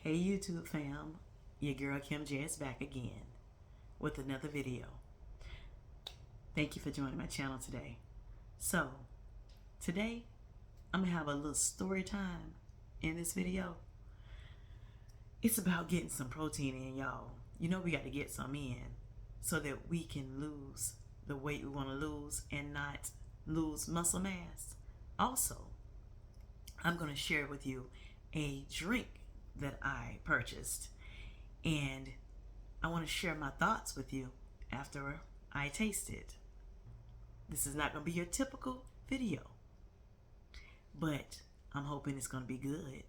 Hey YouTube fam, your girl Kim J is back again with another video. Thank you for joining my channel today. So, today I'm going to have a little story time in this video. It's about getting some protein in, y'all. You know we got to get some in so that we can lose the weight we want to lose and not lose muscle mass. Also, I'm going to share with you a drink that I purchased, and I want to share my thoughts with you after I taste it. This is not going to be your typical video, but I'm hoping it's going to be good.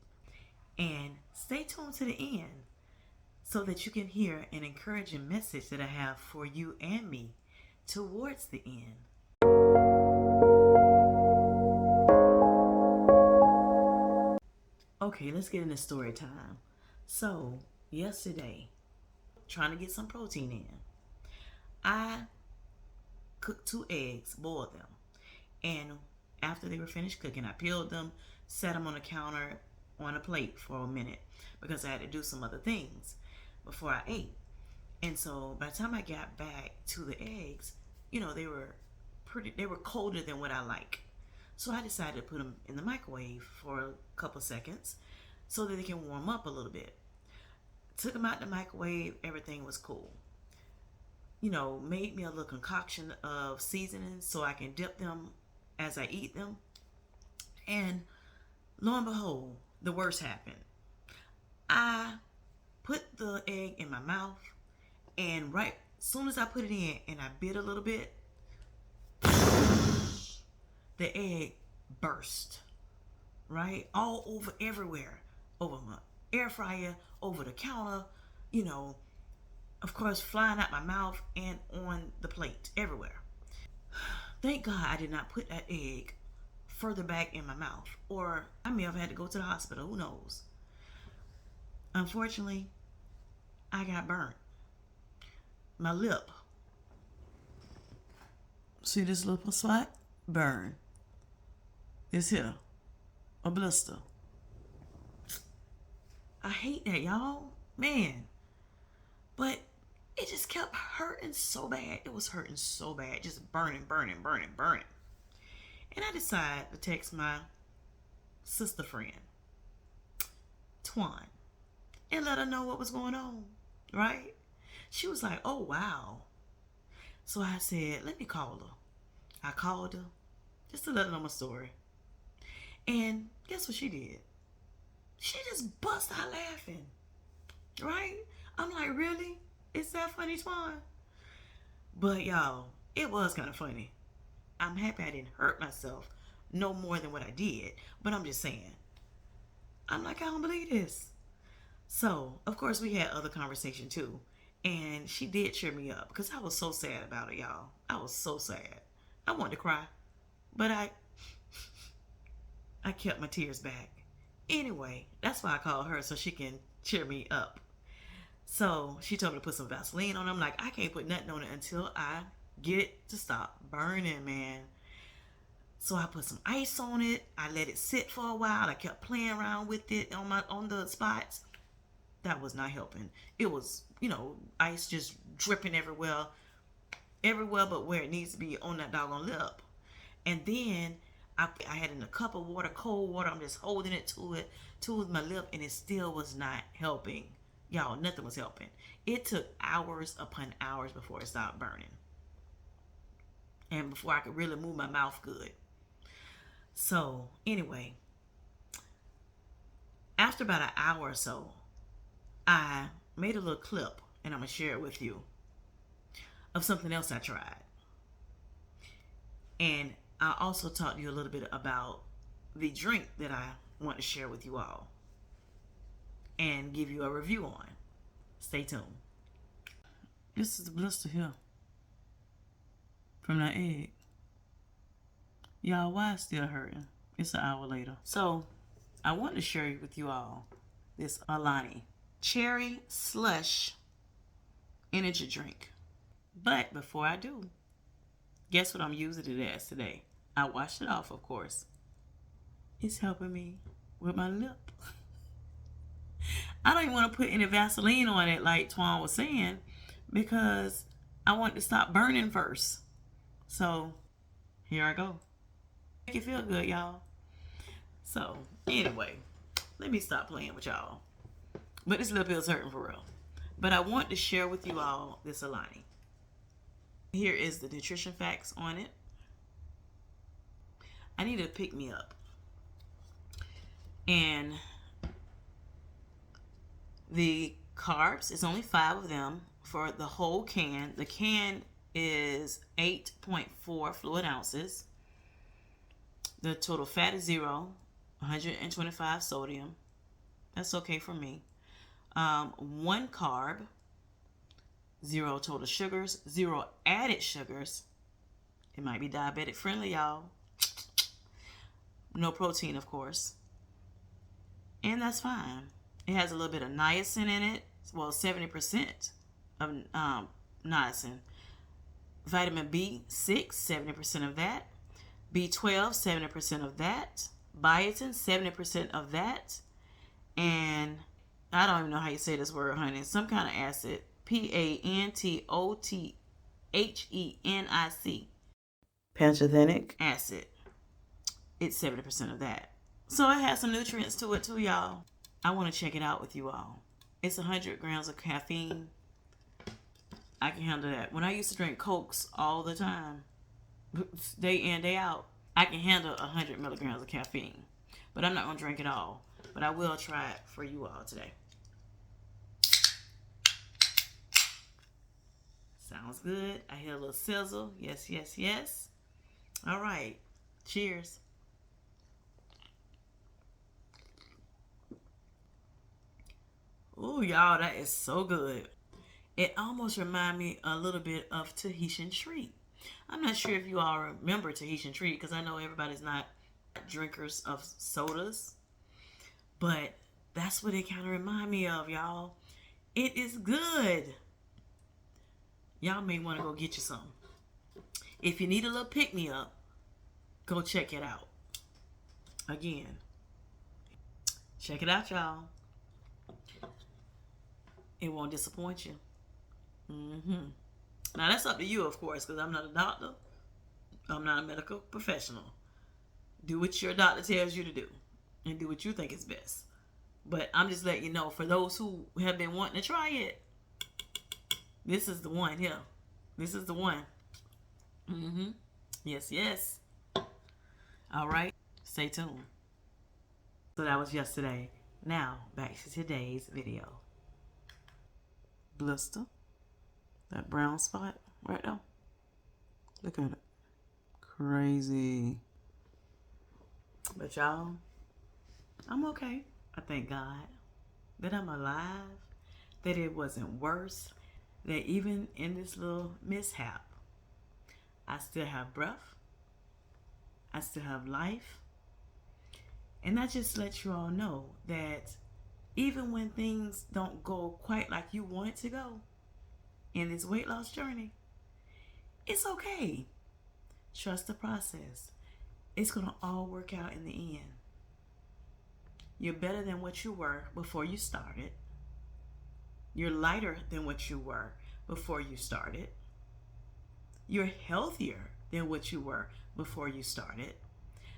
And stay tuned to the end so that you can hear an encouraging message that I have for you and me towards the end. Okay, let's get into story time. So, yesterday, trying to get some protein in, I cooked 2 eggs, boiled them. And after they were finished cooking, I peeled them, set them on the counter on a plate for a minute because I had to do some other things before I ate. And so by the time I got back to the eggs, you know, they were colder than what I like. So I decided to put them in the microwave for a couple seconds so that they can warm up a little bit. Took them out the microwave, everything was cool. You know, made me a little concoction of seasonings so I can dip them as I eat them. And lo and behold, the worst happened. I put the egg in my mouth, and right as soon as I put it in and I bit a little bit, the egg burst, right? All over everywhere. Over my air fryer, over the counter, you know, of course, flying out my mouth and on the plate, everywhere. Thank God I did not put that egg further back in my mouth, or I may have had to go to the hospital, who knows. Unfortunately, I got burnt. My lip. See this little spot? Burn. It's here. A blister. I hate that, y'all. Man. But it just kept hurting so bad. It was hurting so bad. Just burning. And I decided to text my sister friend, Twan, and let her know what was going on, right? She was like, oh, wow. So I said, let me call her. I called her just to let her know my story. And guess what she did? She just bust out laughing, right? I'm like, really? Is that funny, Twan? But y'all, it was kind of funny. I'm happy I didn't hurt myself no more than what I did. But I'm just saying, I'm like, I don't believe this. So, of course, we had other conversation too. And she did cheer me up because I was so sad about it, y'all. I was so sad. I wanted to cry. But I kept my tears back. Anyway, that's why I called her, so she can cheer me up. So she told me to put some Vaseline on. I'm like, I can't put nothing on it until I get it to stop burning, man. So I put some ice on it. I let it sit for a while. I kept playing around with it on the spots. That was not helping. It was, you know, ice just dripping everywhere but where it needs to be, on that doggone lip. And then I had in a cup of water, cold water. I'm just holding it to my lip, and it still was not helping. Y'all, nothing was helping. It took hours upon hours before it stopped burning, and before I could really move my mouth good. So anyway, after about an hour or so, I made a little clip, and I'm going to share it with you, of something else I tried. And I'll also talk to you a little bit about the drink that I want to share with you all and give you a review on. Stay tuned. This is the blister here from that egg. Y'all, why it's still hurting? It's an hour later. So, I want to share with you all this Alani Cherry Slush energy drink. But before I do, guess what I'm using it as today? I washed it off, of course. It's helping me with my lip. I don't even want to put any Vaseline on it like Twan was saying because I want to stop burning first. So here I go. Make it feel good, y'all. So anyway, let me stop playing with y'all. But this little bill's hurting for real. But I want to share with you all this Alani. Here is the nutrition facts on it. I need to pick me up. And the carbs, it's only 5 of them for the whole can. The can is 8.4 fluid ounces. The total fat is 0, 125 sodium. That's okay for me. 1 carb, 0 total sugars, 0 added sugars. It might be diabetic friendly, y'all. No protein, of course. And that's fine. It has a little bit of niacin in it. Well, 70% of niacin. Vitamin B6, 70% of that. B12, 70% of that. Biotin, 70% of that. And I don't even know how you say this word, honey. Some kind of acid. Pantothenic. Pantothenic acid. It's 70% of that. So it has some nutrients to it too, y'all. I want to check it out with you all. It's 100 grams of caffeine. I can handle that. When I used to drink Cokes all the time, day in, day out, I can handle 100 milligrams of caffeine. But I'm not going to drink it all. But I will try it for you all today. Sounds good. I hear a little sizzle. Yes, yes, yes. All right. Cheers. Ooh, y'all, that is so good. It almost reminds me a little bit of Tahitian treat. I'm not sure if you all remember Tahitian treat because I know everybody's not drinkers of sodas. But that's what it kind of reminds me of, y'all. It is good. Y'all may want to go get you some. If you need a little pick-me-up, go check it out. Again, check it out, y'all. It won't disappoint you. Now, that's up to you, of course, because I'm not a doctor. I'm not a medical professional. Do what your doctor tells you to do and do what you think is best. But I'm just letting you know, for those who have been wanting to try it, this is the one here. This is the one. Yes, yes. All right. Stay tuned. So that was yesterday. Now, back to today's video. Blister. That brown spot right there. Look at it. Crazy. But y'all, I'm okay. I thank God that I'm alive, that it wasn't worse, that even in this little mishap, I still have breath, I still have life. And I just let you all know that even when things don't go quite like you want it to go in this weight loss journey, it's okay. Trust the process. It's going to all work out in the end. You're better than what you were before you started. You're lighter than what you were before you started. You're healthier than what you were before you started.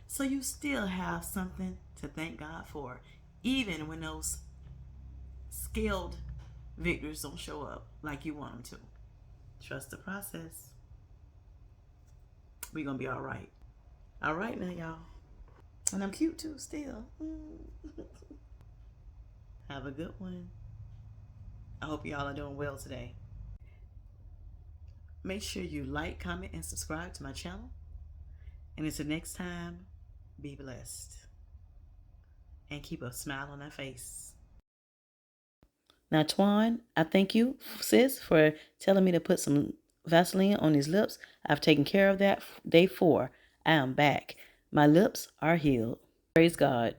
So you still have something to thank God for, even when those scaled victories don't show up like you want them to. Trust the process. We're going to be all right. All right now, y'all. And I'm cute too, still. Have a good one. I hope y'all are doing well today. Make sure you like, comment, and subscribe to my channel. And until next time, be blessed. And keep a smile on that face. Now, Twan, I thank you, sis, for telling me to put some Vaseline on these lips. I've taken care of that. Day 4, I am back. My lips are healed. Praise God.